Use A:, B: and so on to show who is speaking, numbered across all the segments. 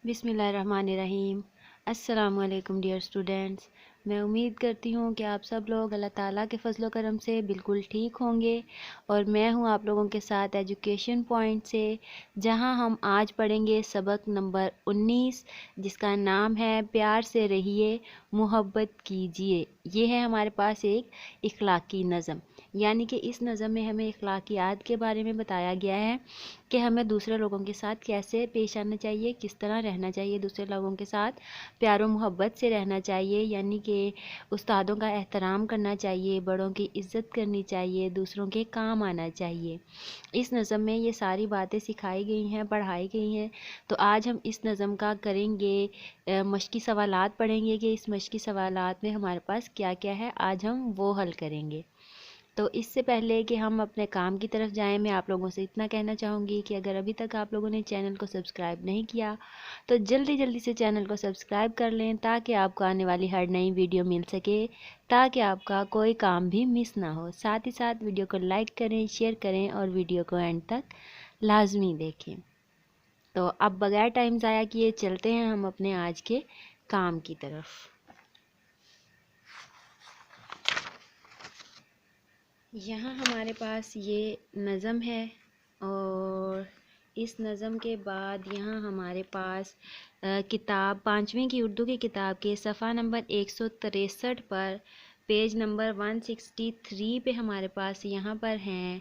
A: बिस्मिल्लाहिर्रहमानिर्रहीम। अस्सलाम वालेकुम डियर स्टूडेंट्स। मैं उम्मीद करती हूँ कि आप सब लोग अल्लाह ताला के फजलो करम से बिल्कुल ठीक होंगे और मैं हूँ आप लोगों के साथ एजुकेशन पॉइंट से, जहाँ हम आज पढ़ेंगे सबक नंबर 19, जिसका नाम है प्यार से रहिए मोहब्बत कीजिए। ये है हमारे पास एक इखलाकी नज़म, यानी कि इस नज़म में हमें इखलाकियात के बारे में बताया गया है कि हमें दूसरे लोगों के साथ कैसे पेश आना चाहिए, किस तरह रहना चाहिए, दूसरे लोगों के साथ प्यार और मोहब्बत से रहना चाहिए, यानी कि उस्तादों का एहतराम करना चाहिए, बड़ों की इज़्ज़त करनी चाहिए, दूसरों के काम आना चाहिए। इस नज़म में ये सारी बातें सिखाई गई हैं, पढ़ाई गई हैं। तो आज हम इस नज़म का करेंगे मश्की सवालात पढ़ेंगे कि इस मश्की सवालात में हमारे पास क्या क्या है, आज हम वो हल करेंगे। तो इससे पहले कि हम अपने काम की तरफ जाएं, मैं आप लोगों से इतना कहना चाहूँगी कि अगर अभी तक आप लोगों ने चैनल को सब्सक्राइब नहीं किया तो जल्दी जल्दी से चैनल को सब्सक्राइब कर लें, ताकि आपको आने वाली हर नई वीडियो मिल सके, ताकि आपका कोई काम भी मिस ना हो। साथ ही साथ वीडियो को लाइक करें, शेयर करें और वीडियो को एंड तक लाजमी देखें। तो अब बगैर टाइम ज़ाया किए चलते हैं हम अपने आज के काम की तरफ। यहाँ हमारे पास ये नज़म है और इस नज़म के बाद यहाँ हमारे पास किताब 5वीं की उर्दू की किताब के सफ़ा नंबर 163 पर पेज नंबर 163 पे हमारे पास यहाँ पर हैं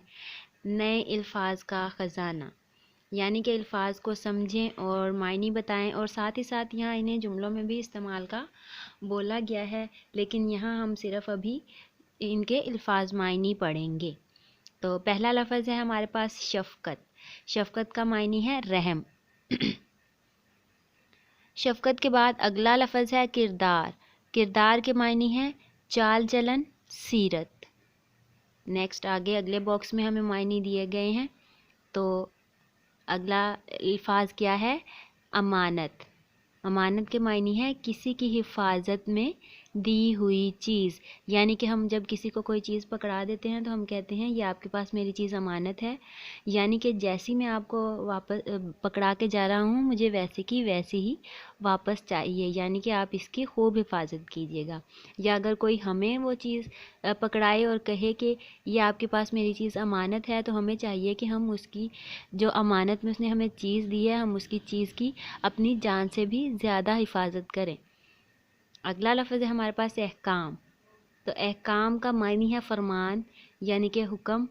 A: नए अल्फाज का ख़जाना, यानी कि अल्फाज को समझें और मायने बताएं, और साथ ही साथ यहाँ इन्हें जुमलों में भी इस्तेमाल का बोला गया है, लेकिन यहाँ हम सिर्फ अभी इनके अल्फाज मायने पढ़ेंगे। तो पहला लफ्ज़ है हमारे पास शफ़क़त। शफ़क़त का मायने है रहम। शफ़क़त के बाद अगला लफ्ज़ है किरदार। किरदार के मायने हैं चाल चलन, सीरत। नेक्स्ट आगे अगले बॉक्स में हमें मायने दिए गए हैं। तो अगला अल्फाज क्या है, अमानत। अमानत के मायने हैं किसी की हिफाजत में दी हुई चीज़, यानी कि हम जब किसी को कोई चीज़ पकड़ा देते हैं तो हम कहते हैं ये आपके पास मेरी चीज़ अमानत है, यानी कि जैसी मैं आपको वापस पकड़ा के जा रहा हूँ, मुझे वैसे की वैसी ही वापस चाहिए, यानी कि आप इसकी खूब हिफाजत कीजिएगा। या अगर कोई हमें वो चीज़ पकड़ाए और कहे कि ये आपके पास मेरी चीज़ अमानत है, तो हमें चाहिए कि हम उसकी जो अमानत में उसने हमें चीज़ दी है, हम उसकी चीज़ की अपनी जान से भी ज़्यादा हिफाजत करें। अगला लफ्ज़ है हमारे पास अहकाम। तो अहकाम का मायने है फरमान, यानी कि हुक्म।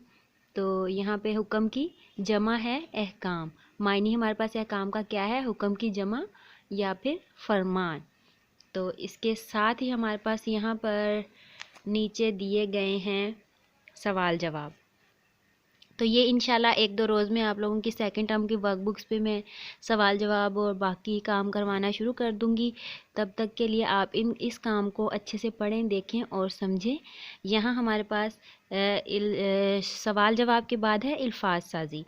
A: तो यहाँ पे हुक्म की जमा है अहकाम। मायने हमारे पास अहकाम का क्या है, हुक्म की जमा या फिर फरमान। तो इसके साथ ही हमारे पास यहाँ पर नीचे दिए गए हैं सवाल जवाब। तो ये इंशाल्लाह 1-2 रोज़ में आप लोगों की सेकंड टर्म की वर्कबुक्स पे मैं सवाल जवाब और बाकी काम करवाना शुरू कर दूंगी। तब तक के लिए आप इस काम को अच्छे से पढ़ें, देखें और समझें। यहाँ हमारे पास सवाल जवाब के बाद है अल्फाज साजी।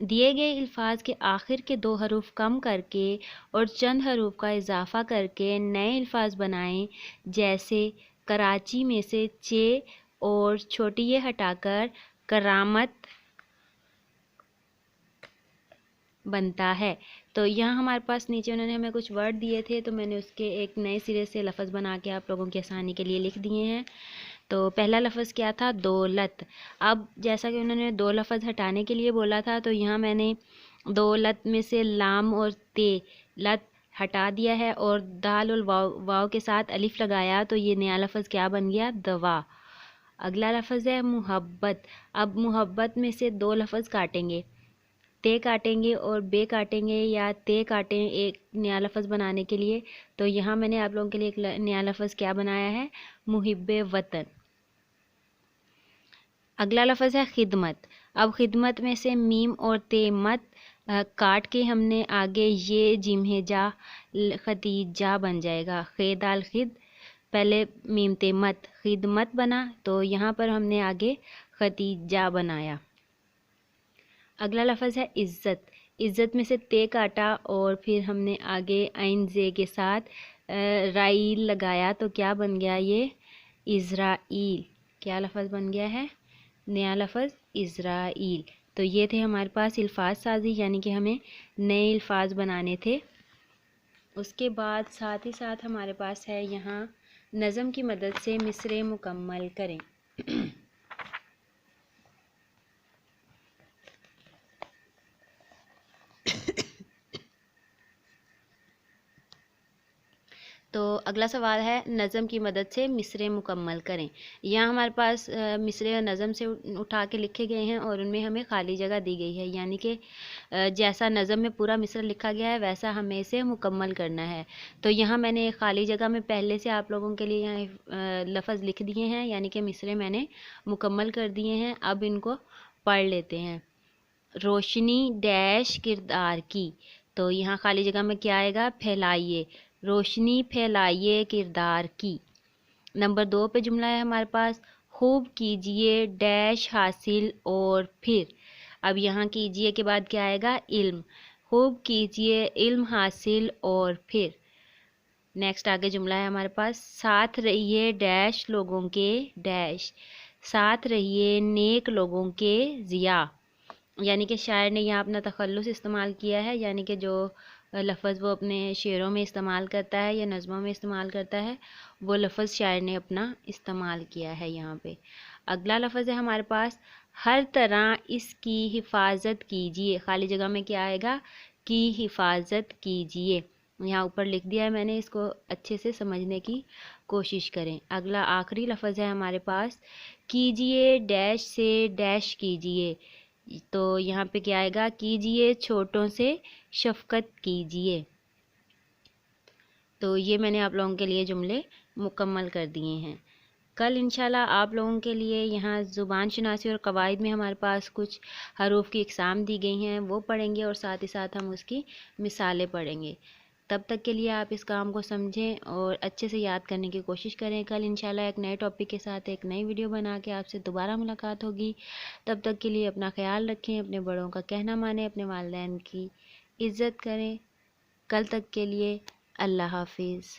A: दिए गए अल्फाज के आखिर के 2 हरूफ कम करके और चंद हरूफ का इजाफा करके नए अल्फाज बनाएं, जैसे कराची में से चे और छोटी ये हटाकर करामत बनता है। तो यहाँ हमारे पास नीचे उन्होंने हमें कुछ वर्ड दिए थे, तो मैंने उसके एक नए सिरे से लफ्ज़ बना के आप लोगों की आसानी के लिए लिख दिए हैं। तो पहला लफ्ज़ क्या था, दौलत। अब जैसा कि उन्होंने 2 लफ्ज़ हटाने के लिए बोला था, तो यहाँ मैंने दौलत में से लाम और ते लत हटा दिया है और दाल और वाव के साथ अलिफ लगाया, तो ये नया लफ्ज़ क्या बन गया, दवा। अगला लफ्ज़ है मोहब्बत। अब मोहब्बत में से 2 लफ्ज़ काटेंगे, ते काटेंगे और बे काटेंगे, या ते काटें एक नया लफ्ज़ बनाने के लिए। तो यहाँ मैंने आप लोगों के लिए एक नया लफ्ज़ क्या बनाया है, मुहिब्बे वतन। अगला लफ्ज़ है खिदमत। अब खिदमत में से मीम और ते मत काट के हमने आगे ये जिम है जा खतीजा बन जाएगा। खेदाल खिद, पहले मीम ते मत खिदमत बना, तो यहाँ पर हमने आगे खतीजा बनाया। अगला लफ्ज़ है इज़्ज़त। इज़्ज़त में से ते काटा और फिर हमने आगे आइन जे के साथ राइल लगाया, तो क्या बन गया, ये इज़राइल। क्या लफ्ज़ बन गया है, नया लफ्ज़ इज़राइल। तो ये थे हमारे पास अल्फाज साजी, यानी कि हमें नए अल्फाज बनाने थे। اس کے بعد ساتھ ہی ساتھ ہمارے پاس ہے یہاں نظم کی مدد سے مصرعے مکمل کریں۔ تو اگلا سوال ہے نظم کی مدد سے مصرعے مکمل کریں۔ یہاں ہمارے پاس مصرعے اور نظم سے اٹھا کے لکھے گئے ہیں اور ان میں ہمیں خالی جگہ دی گئی ہے، یعنی کہ جیسا نظم میں پورا مصرعہ لکھا گیا ہے ویسا ہمیں اسے مکمل کرنا ہے۔ تو یہاں میں نے خالی جگہ میں پہلے سے آپ لوگوں کے لیے یہاں لفظ لکھ دیے ہیں، یعنی کہ مصرعے میں نے مکمل کر دیے ہیں۔ اب ان کو پڑھ لیتے ہیں۔ روشنی ڈیش کردار کی، تو یہاں خالی جگہ میں کیا آئے گا؟ پھیلائیے، روشنی پھیلائیے کردار کی۔ نمبر 2 پہ جملہ ہے ہمارے پاس، خوب کیجئے ڈیش حاصل اور پھر۔ اب یہاں کیجئے کے بعد کیا آئے گا؟ علم، خوب کیجئے علم حاصل اور پھر۔ نیکسٹ آگے جملہ ہے ہمارے پاس، ساتھ رہیے ڈیش لوگوں کے ڈیش، ساتھ رہیے نیک لوگوں کے ضیاء۔ یعنی کہ شاعر نے یہاں اپنا تخلص استعمال کیا ہے، یعنی کہ جو لفظ وہ اپنے شعروں میں استعمال کرتا ہے یا نظموں میں استعمال کرتا ہے وہ لفظ شاعر نے اپنا استعمال کیا ہے یہاں پہ۔ اگلا لفظ ہے ہمارے پاس، ہر طرح اس کی حفاظت کیجئے۔ خالی جگہ میں کیا آئے گا؟ کی حفاظت کیجئے۔ یہاں اوپر لکھ دیا ہے میں نے، اس کو اچھے سے سمجھنے کی کوشش کریں۔ اگلا آخری لفظ ہے ہمارے پاس، کیجئے ڈیش سے ڈیش کیجئے۔ تو یہاں پہ کیا آئے گا؟ کیجئے چھوٹوں سے شفقت کیجئے۔ تو یہ میں نے آپ لوگوں کے لیے جملے مکمل کر دیے ہیں۔ کل انشاءاللہ آپ لوگوں کے لیے یہاں زبان شناسی اور قواعد میں ہمارے پاس کچھ حروف کی اقسام دی گئی ہیں، وہ پڑھیں گے اور ساتھ ہی ساتھ ہم اس کی مثالیں پڑھیں گے۔ تب تک کے لیے آپ اس کام کو سمجھیں اور اچھے سے یاد کرنے کی کوشش کریں۔ کل انشاءاللہ ایک نئے ٹاپک کے ساتھ ایک نئی ویڈیو بنا کے آپ سے دوبارہ ملاقات ہوگی۔ تب تک کے لیے اپنا خیال رکھیں، اپنے بڑوں کا کہنا مانیں، اپنے والدین کی عزت کریں۔ کل تک کے لیے اللہ حافظ۔